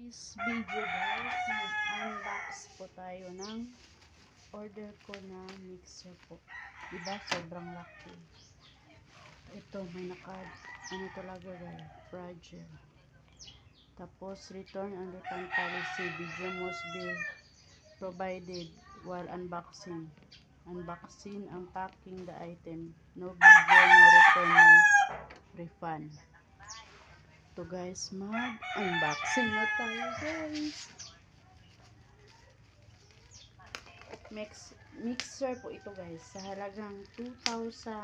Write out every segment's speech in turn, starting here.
Today's video guys, mag-unbox po tayo ng order ko na mixer po. Diba? Sobrang laki. Ito, may ano talaga guys, fragile. Tapos, return and refund policy. Video must be provided while unboxing. Unboxing ang packing the item. No video, no return, no refund. Ito guys, mag-unboxing na tayo guys. Mixer po ito guys, sa halagang 2,000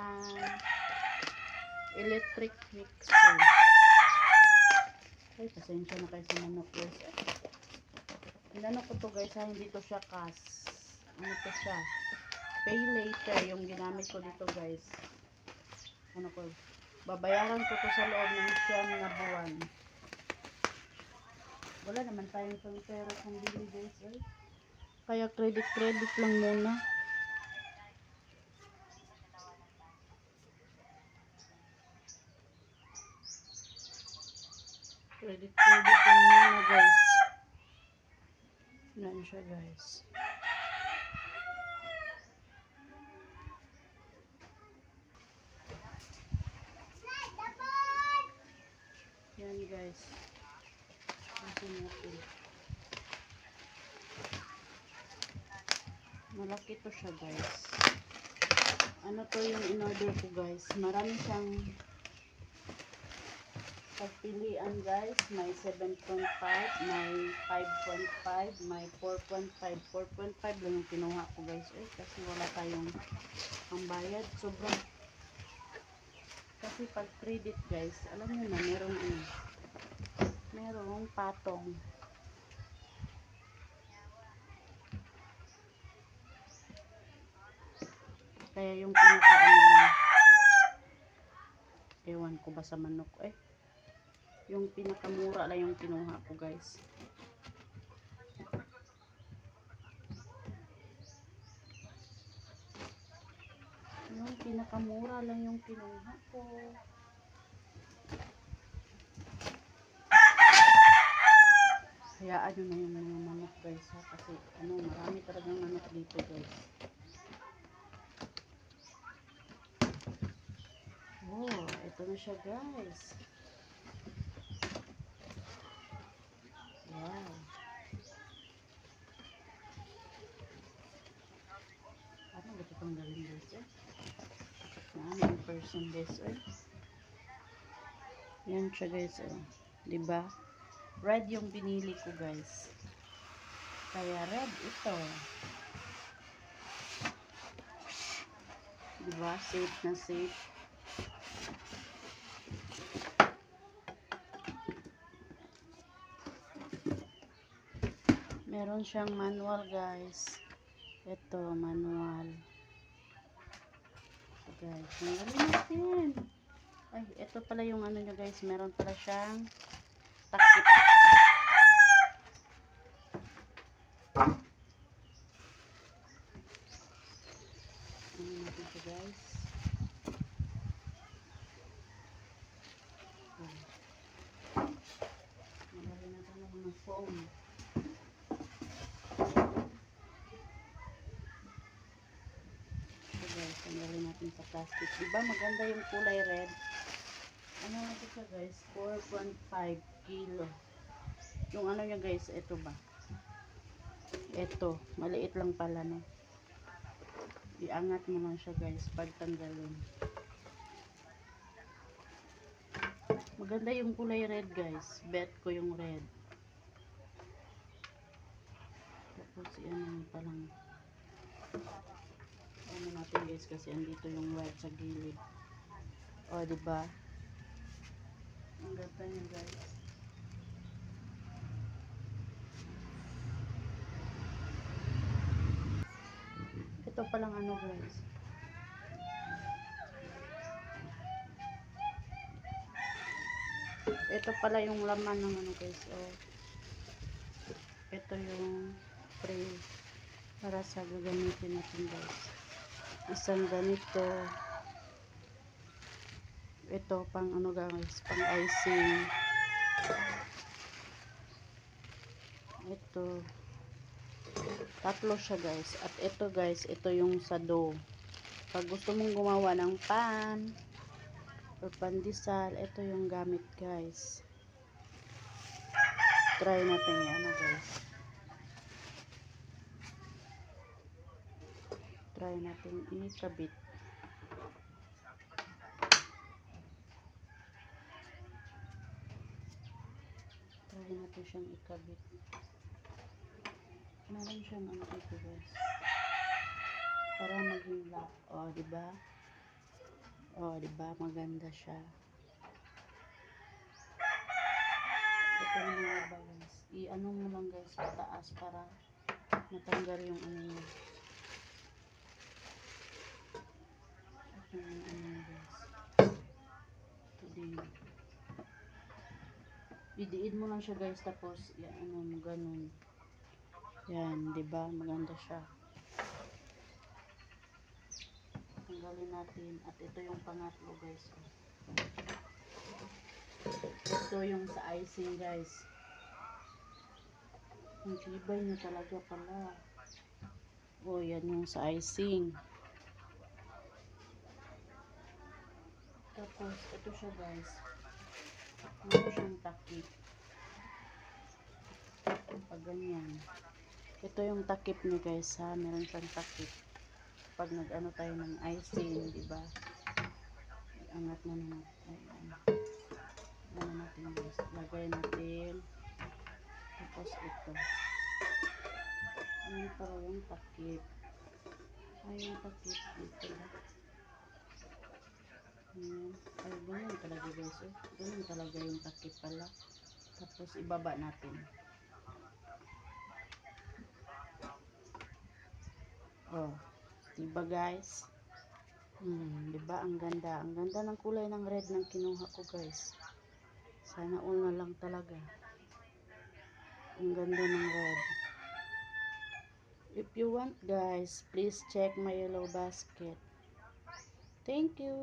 electric mixer. Ay, pasensya na kayo sa manok guys. Inano ko to guys ha, hindi to siya cash. Ano to siya? Pay later yung ginamit ko dito guys. Ano ko? Babayaran ko to sa loob ng 9 na buwan. Wala naman tayong pera kung bili guys eh. Kaya credit lang muna. Credit lang muna guys. Yan siya guys. Yan guys. Malaki to siya guys. Ano to yung in-order ko guys. Marami siyang pagpilian guys. May 7.5, may 5.5, may 4.5. 4.5 lang yung kinuha ko guys. Kasi wala tayong pambayad. Sobrang. Kasi pag credit guys, alam nyo na, merong patong. Kaya yung pinakaano lang, ewan ko ba sa manok yung pinakamura lang yung kinuha ko guys. Yung pinakamura lang yung kinuha ko. Hayaan nyo na yung mga manok guys ha, kasi marami talagang manok dito guys. Oh, ito na siya guys. Wow. Ano ba ito pang galing guys in person guys Yan siya guys diba? Red yung binili ko guys. Kaya red ito. Diba? Safe na safe. Meron siyang manual guys. Ito manual. Ito guys. Tanggalin natin. Ay, ito pala yung ano nyo guys. Meron pala siyang takip. Ano natin ito guys. Tanggalin natin ng mga foam. Tanggalin natin sa plastic. Diba maganda yung kulay red? Ano natin siya guys? 4.5 kilo. Yung ano niya guys, ito ba? Ito, maliit lang pala no. Iangat mo lang siya guys pag tanggalin. Maganda yung kulay red guys. Bet ko yung red. Tapos yan palang ano natin guys kasi andito yung red sa gilid. O diba? Ang ganda niya guys. Ito palang ano guys. Ito pala yung laman ng ano guys. Ito yung tray para sa gagamitin natin guys. Isang ganito. Ito pang ano guys, pang icing. Ito. Tatlo siya guys. At ito guys, ito yung sa dough. Pag gusto mong gumawa ng pan or pandesal, ito yung gamit guys. Try natin yan guys. Try natin ikabit. Try natin siyang ikabit. Meron siyang ano dito guys. Para maging lock. O, diba? O, diba? Maganda siya. Ito yung mga iba guys. I-ano mo lang guys pataas para matanggal yung ano niya. Ito yung ano niya guys. Ito din. Idiin mo lang siya guys tapos ano mo ganun. Yan, diba? Maganda siya. Tanggalin natin. At ito yung pangatlo guys. Ito yung sa icing guys. Ang tibay niya talaga pala. O, yan yung sa icing. Tapos, ito siya guys. Meron siyang takip. Pag ganyan. Ito yung takip niya guys ha. Meron siyang takip. Pag nag-ano tayo ng icing, diba? Angat na naman. Ayan. Ano natin guys. Lagay natin. Tapos ito. Ano pala yung takip. Ay, yung takip dito. Ayan. Ay, ganun talaga guys. Oh. Ganun talaga yung takip pala. Tapos ibaba natin. Oh. Diba guys? Diba? Ang ganda. Ang ganda ng kulay ng red ng kinuha ko guys. Sana all na lang talaga. Ang ganda ng red. If you want guys, please check my yellow basket. Thank you.